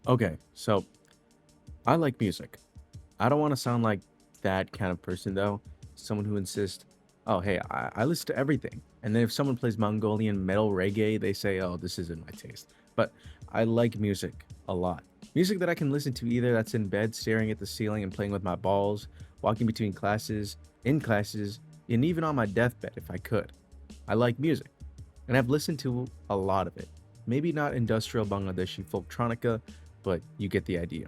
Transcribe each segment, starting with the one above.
Okay, so I like music. I don't want to sound like that kind of person though. Someone who insists, oh, hey, I listen to everything. And then if someone plays Mongolian metal reggae, they say, oh, this isn't my taste. But I like music a lot. Music that I can listen to either that's in bed, staring at the ceiling and playing with my balls, walking between classes, in classes, and even on my deathbed if I could. I like music, and I've listened to a lot of it. Maybe not industrial Bangladeshi folktronica, but you get the idea.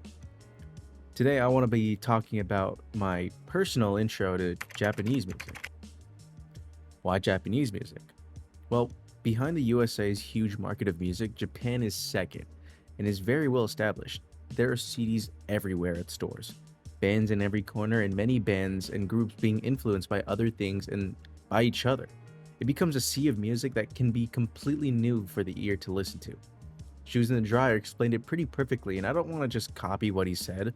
Today, I want to be talking about my personal intro to Japanese music. Why Japanese music? Well, behind the USA's huge market of music, Japan is second and is very well established. There are CDs everywhere at stores, bands in every corner, and many bands and groups being influenced by other things and by each other. It becomes a sea of music that can be completely new for the ear to listen to. Shoes in the Dryer explained it pretty perfectly, and I don't want to just copy what he said.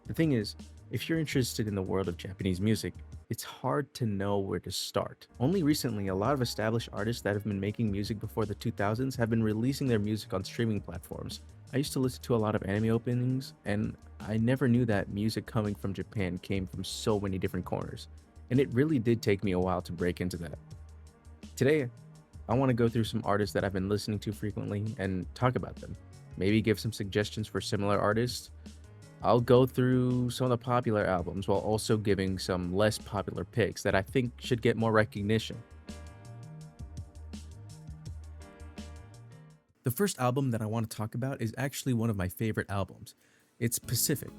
The thing is, if you're interested in the world of Japanese music, it's hard to know where to start. Only recently, a lot of established artists that have been making music before the 2000s have been releasing their music on streaming platforms. I used to listen to a lot of anime openings, and I never knew that music coming from Japan came from so many different corners. And it really did take me a while to break into that. Today, I want to go through some artists that I've been listening to frequently and talk about them. Maybe give some suggestions for similar artists. I'll go through some of the popular albums while also giving some less popular picks that I think should get more recognition. The first album that I want to talk about is actually one of my favorite albums. It's Pacific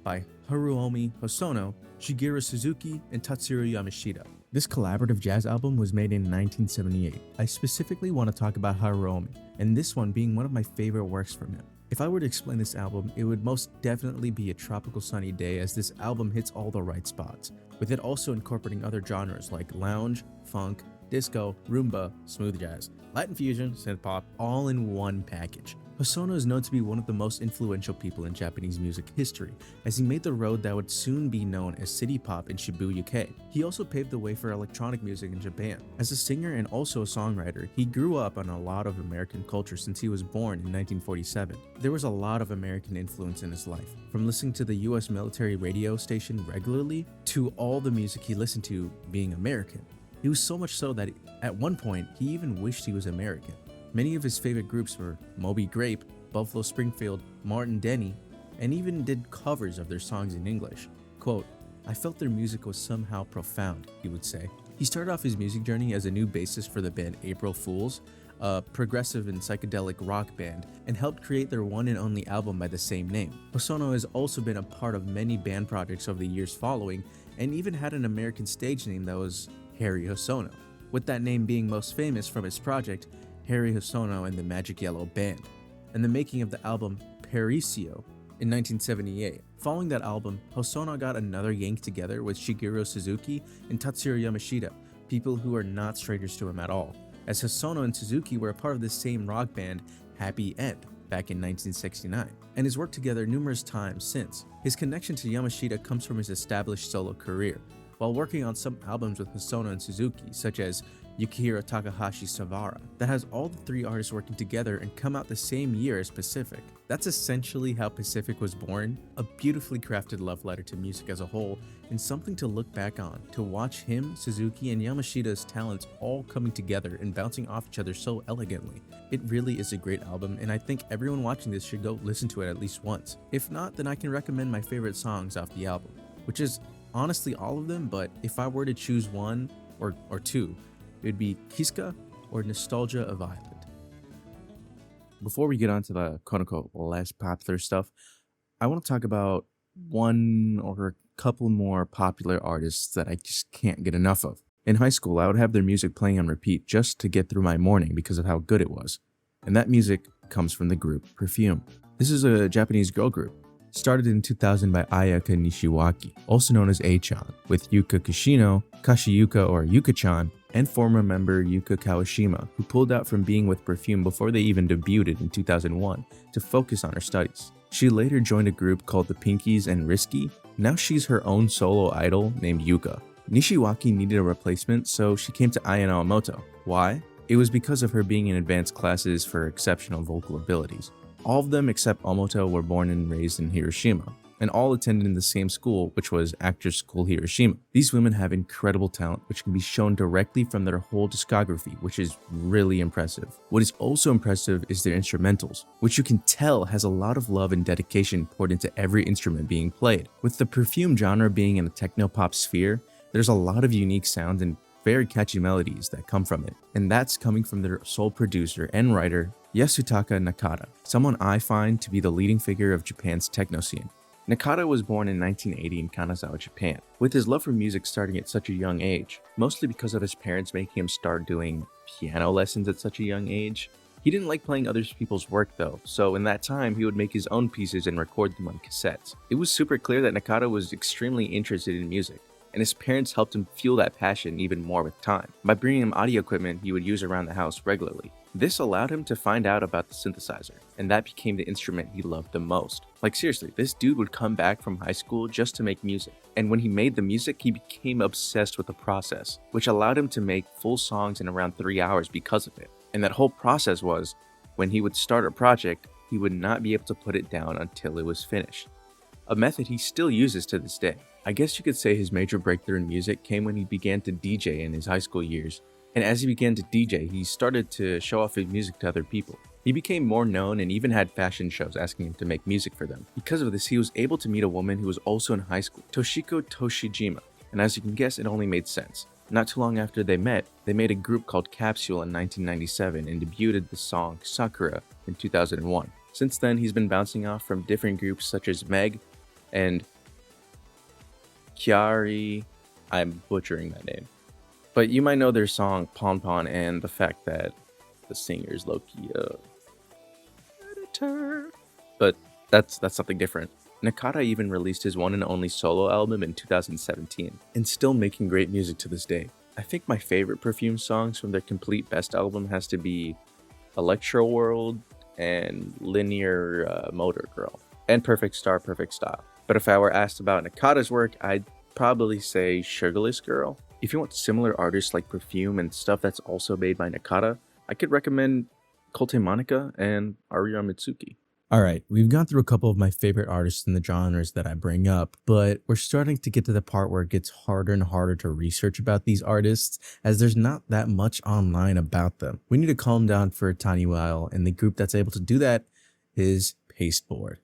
by Haruomi Hosono, Shigeru Suzuki, and Tatsuro Yamashita. This collaborative jazz album was made in 1978. I specifically want to talk about Haruomi, and this one being one of my favorite works from him. If I were to explain this album, it would most definitely be a tropical sunny day, as this album hits all the right spots, with it also incorporating other genres like lounge, funk, disco, rumba, smooth jazz, Latin fusion, synth pop, all in one package. Hosono is known to be one of the most influential people in Japanese music history, as he made the road that would soon be known as city pop in Shibuya-kei. He also paved the way for electronic music in Japan. As a singer and also a songwriter, he grew up on a lot of American culture since he was born in 1947. There was a lot of American influence in his life, from listening to the US military radio station regularly to all the music he listened to being American. It was so much so that at one point, he even wished he was American. Many of his favorite groups were Moby Grape, Buffalo Springfield, Martin Denny, and even did covers of their songs in English. Quote, "I felt their music was somehow profound," he would say. He started off his music journey as a new bassist for the band April Fools, a progressive and psychedelic rock band, and helped create their one and only album by the same name. Hosono has also been a part of many band projects over the years following, and even had an American stage name that was Harry Hosono, with that name being most famous from his project, Harry Hosono and the Magic Yellow Band, and the making of the album Parisio in 1978. Following that album, Hosono got another yank together with Shigeru Suzuki and Tatsuro Yamashita, people who are not strangers to him at all, as Hosono and Suzuki were a part of the same rock band Happy End back in 1969, and has worked together numerous times since. His connection to Yamashita comes from his established solo career, while working on some albums with Hosono and Suzuki, such as Yukihiro Takahashi Savara, that has all the three artists working together and come out the same year as Pacific. That's essentially how Pacific was born, a beautifully crafted love letter to music as a whole, and something to look back on, to watch him, Suzuki, and Yamashita's talents all coming together and bouncing off each other so elegantly. It really is a great album, and I think everyone watching this should go listen to it at least once. If not, then I can recommend my favorite songs off the album, which is honestly all of them, but if I were to choose one or two, it would be Kiska or Nostalgia of Island. Before we get on to the quote-unquote less popular stuff, I want to talk about one or a couple more popular artists that I just can't get enough of. In high school, I would have their music playing on repeat just to get through my morning because of how good it was. And that music comes from the group Perfume. This is a Japanese girl group, started in 2000 by Ayaka Nishiwaki, also known as A-chan, with Yuka Kishino, Kashiyuka or Yuka-chan, and former member Yuka Kawashima, who pulled out from being with Perfume before they even debuted in 2001 to focus on her studies. She later joined a group called the Pinkies and Risky. Now she's her own solo idol named Yuka. Nishiwaki needed a replacement, so she came to Aya Naomoto. Why? It was because of her being in advanced classes for exceptional vocal abilities. All of them except Omoto were born and raised in Hiroshima, and all attended the same school, which was Actors School Hiroshima. These women have incredible talent, which can be shown directly from their whole discography, which is really impressive. What is also impressive is their instrumentals, which you can tell has a lot of love and dedication poured into every instrument being played. With the Perfume genre being in a techno-pop sphere, there's a lot of unique sounds and very catchy melodies that come from it, and that's coming from their sole producer and writer, Yasutaka Nakata, someone I find to be the leading figure of Japan's techno scene. Nakata was born in 1980 in Kanazawa, Japan, with his love for music starting at such a young age, mostly because of his parents making him start doing piano lessons at such a young age. He didn't like playing other people's work though, so in that time he would make his own pieces and record them on cassettes. It was super clear that Nakata was extremely interested in music, and his parents helped him fuel that passion even more with time, by bringing him audio equipment he would use around the house regularly. This allowed him to find out about the synthesizer, and that became the instrument he loved the most. Like seriously, this dude would come back from high school just to make music, and when he made the music, he became obsessed with the process, which allowed him to make full songs in around 3 hours because of it. And that whole process was, when he would start a project, he would not be able to put it down until it was finished. A method he still uses to this day. I guess you could say his major breakthrough in music came when he began to DJ in his high school years. And as he began to DJ, he started to show off his music to other people. He became more known and even had fashion shows asking him to make music for them. Because of this, he was able to meet a woman who was also in high school, Toshiko Toshijima. And as you can guess, it only made sense. Not too long after they met, they made a group called Capsule in 1997 and debuted the song Sakura in 2001. Since then, he's been bouncing off from different groups such as Meg and Chiari. I'm butchering that name. But you might know their song Pon Pon and the fact that the singer's low-key editor. But that's something different. Nakata even released his one and only solo album in 2017, and still making great music to this day. I think my favorite Perfume songs from their complete best album has to be Electro World and Linear Motor Girl, and Perfect Star, Perfect Style. But if I were asked about Nakata's work, I'd probably say Sugarless Girl. If you want similar artists like Perfume and stuff that's also made by Nakata, I could recommend Kote Monica and Aria Mitsuki. Alright, we've gone through a couple of my favorite artists in the genres that I bring up, but we're starting to get to the part where it gets harder and harder to research about these artists, as there's not that much online about them. We need to calm down for a tiny while, and the group that's able to do that is Pasteboard,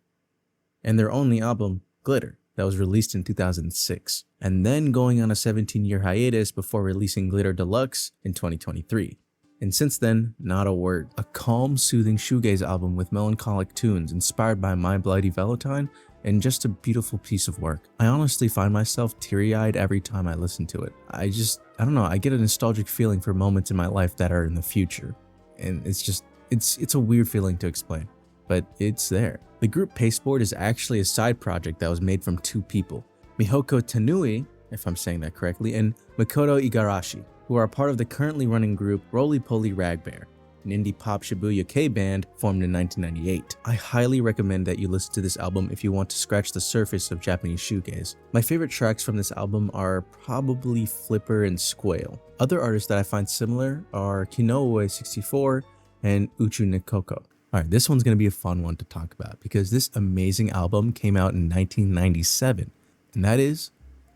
and their only album, Glitter, that was released in 2006, and then going on a 17-year hiatus before releasing Glitter Deluxe in 2023. And since then, not a word. A calm, soothing shoegaze album with melancholic tunes inspired by My Bloody Valentine, and just a beautiful piece of work. I honestly find myself teary-eyed every time I listen to it. I don't know, I get a nostalgic feeling for moments in my life that are in the future. And it's a weird feeling to explain, but it's there. The group Pasteboard is actually a side project that was made from two people, Mihoko Tanui, if I'm saying that correctly, and Makoto Igarashi, who are a part of the currently running group Roly Poly Ragbear, an indie pop Shibuya K-band formed in 1998. I highly recommend that you listen to this album if you want to scratch the surface of Japanese shoegaze. My favorite tracks from this album are probably Flipper and Squale. Other artists that I find similar are Kinoue 64 and Uchu Nikoko. Alright, this one's going to be a fun one to talk about because this amazing album came out in 1997, and that is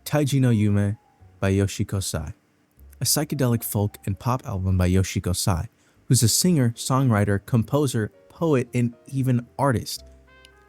Taiji no Yume by Yoshiko Sai, a psychedelic folk and pop album by Yoshiko Sai, who's a singer, songwriter, composer, poet, and even artist.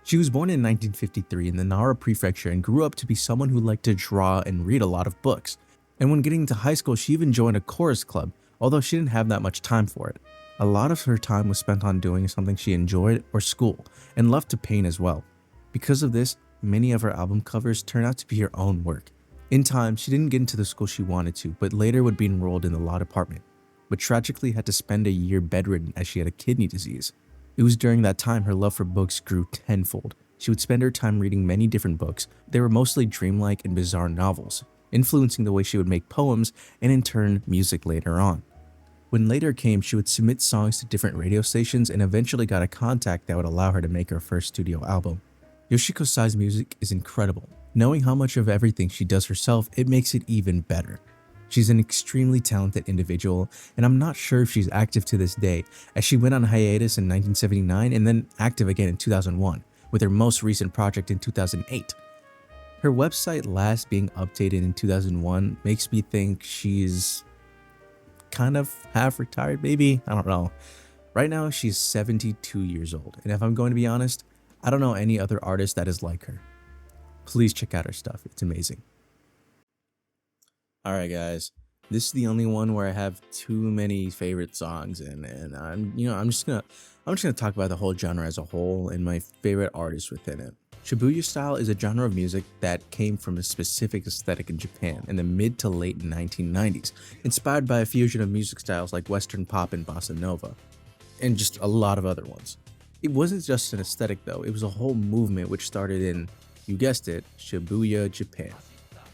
She was born in 1953 in the Nara Prefecture and grew up to be someone who liked to draw and read a lot of books. And when getting into high school, she even joined a chorus club, although she didn't have that much time for it. A lot of her time was spent on doing something she enjoyed or school, and loved to paint as well. Because of this, many of her album covers turned out to be her own work. In time, she didn't get into the school she wanted to, but later would be enrolled in the law department, but tragically had to spend a year bedridden as she had a kidney disease. It was during that time her love for books grew tenfold. She would spend her time reading many different books. They were mostly dreamlike and bizarre novels, influencing the way she would make poems and in turn music later on. When later came, she would submit songs to different radio stations and eventually got a contact that would allow her to make her first studio album. Yoshiko Sai's music is incredible. Knowing how much of everything she does herself, it makes it even better. She's an extremely talented individual, and I'm not sure if she's active to this day, as she went on hiatus in 1979 and then active again in 2001, with her most recent project in 2008. Her website last being updated in 2001 makes me think she's kind of half retired, maybe? I don't know. Right now, she's 72 years old, and if I'm going to be honest, I don't know any other artist that is like her. Please check out her stuff, it's amazing. Alright guys, this is the only one where I have too many favorite songs in, and I'm just gonna talk about the whole genre as a whole and my favorite artists within it. Shibuya style is a genre of music that came from a specific aesthetic in Japan in the mid to late 1990s, inspired by a fusion of music styles like Western pop and bossa nova, and just a lot of other ones. It wasn't just an aesthetic though, it was a whole movement which started in, you guessed it, Shibuya, Japan.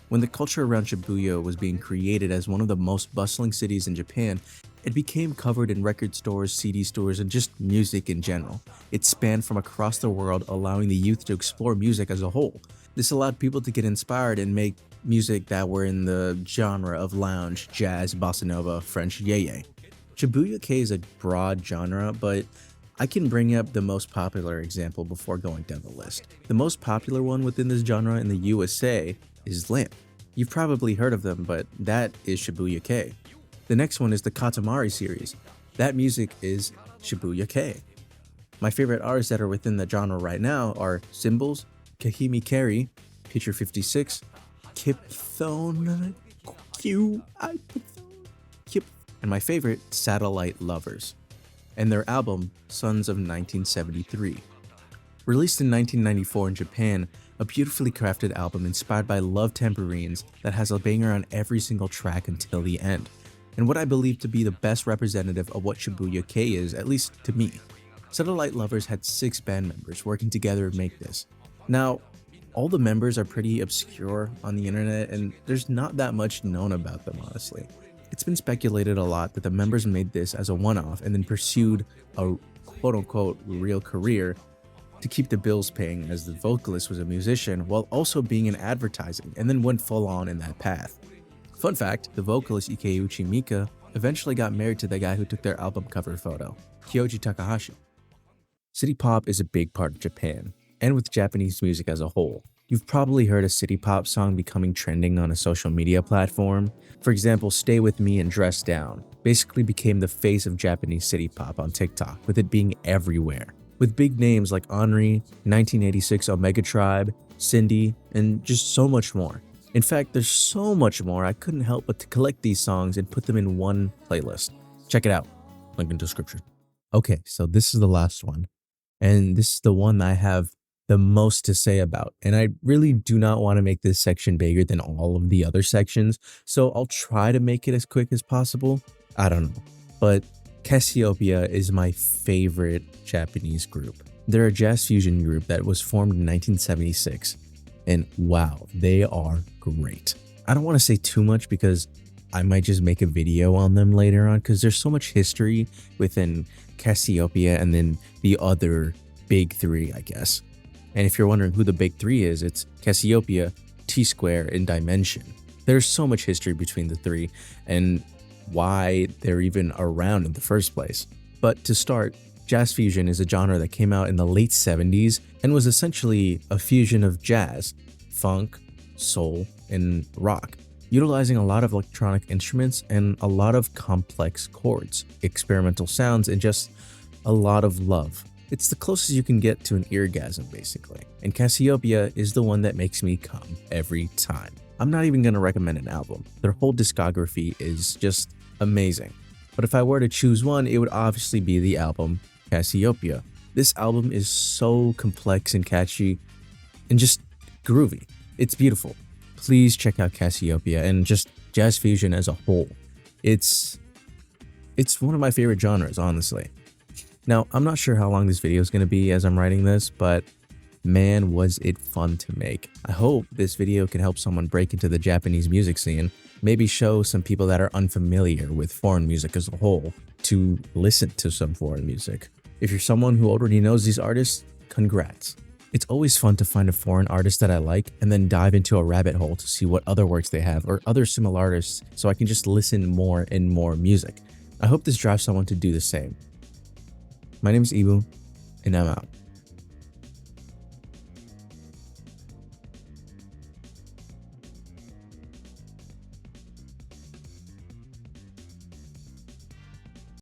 When the culture around Shibuya was being created as one of the most bustling cities in Japan, it became covered in record stores, CD stores, and just music in general. It spanned from across the world, allowing the youth to explore music as a whole. This allowed people to get inspired and make music that were in the genre of lounge, jazz, bossa nova, French yeye. Shibuya-kei is a broad genre, but I can bring up the most popular example before going down the list. The most popular one within this genre in the USA is Lamp. You've probably heard of them, but that is Shibuya-kei. The next one is the Katamari series. That music is Shibuya-kei. My favorite artists that are within the genre right now are Symbols, Kahimi Keri, Picture 56, Kipthone, and my favorite, Satellite Lovers, and their album, Sons of 1973. Released in 1994 in Japan, a beautifully crafted album inspired by Love Tambourines that has a banger on every single track until the end, and what I believe to be the best representative of what Shibuya-kei is, at least to me. Satellite Lovers had 6 band members working together to make this. Now, all the members are pretty obscure on the internet, and there's not that much known about them, honestly. It's been speculated a lot that the members made this as a one-off and then pursued a quote-unquote real career to keep the bills paying, as the vocalist was a musician while also being in advertising, and then went full on in that path. Fun fact, the vocalist Ikeuchi Mika eventually got married to the guy who took their album cover photo, Kyoji Takahashi. City pop is a big part of Japan, and with Japanese music as a whole. You've probably heard a city pop song becoming trending on a social media platform. For example, Stay With Me and Dress Down basically became the face of Japanese city pop on TikTok, with it being everywhere. With big names like Henri, 1986 Omega Tribe, Cindy, and just so much more. In fact, there's so much more I couldn't help but to collect these songs and put them in one playlist. Check it out, link in description. Okay, so this is the last one, and this is the one I have the most to say about, and I really do not want to make this section bigger than all of the other sections, so I'll try to make it as quick as possible. I don't know, but Cassiopeia is my favorite Japanese group. They're a jazz fusion group that was formed in 1976, and wow, they are great. I don't want to say too much because I might just make a video on them later on, because there's so much history within Cassiopeia and then the other big 3, I guess. And if you're wondering who the big 3 is, it's Cassiopeia, T-Square, and Dimension. There's so much history between the 3, and why they're even around in the first place. But to start, jazz fusion is a genre that came out in the late 70s and was essentially a fusion of jazz, funk, soul, and rock, utilizing a lot of electronic instruments and a lot of complex chords, experimental sounds, and just a lot of love. It's the closest you can get to an eargasm, basically. And Cassiopeia is the one that makes me come every time. I'm not even going to recommend an album. Their whole discography is just amazing. But if I were to choose one, it would obviously be the album Cassiopeia. This album is so complex and catchy and just groovy. It's beautiful. Please check out Cassiopeia and just jazz fusion as a whole. It's one of my favorite genres, honestly. Now, I'm not sure how long this video is going to be as I'm writing this, but man, was it fun to make. I hope this video can help someone break into the Japanese music scene, maybe show some people that are unfamiliar with foreign music as a whole to listen to some foreign music. If you're someone who already knows these artists, congrats. It's always fun to find a foreign artist that I like and then dive into a rabbit hole to see what other works they have or other similar artists so I can just listen more and more music. I hope this drives someone to do the same. My name is Ibu, and I'm out.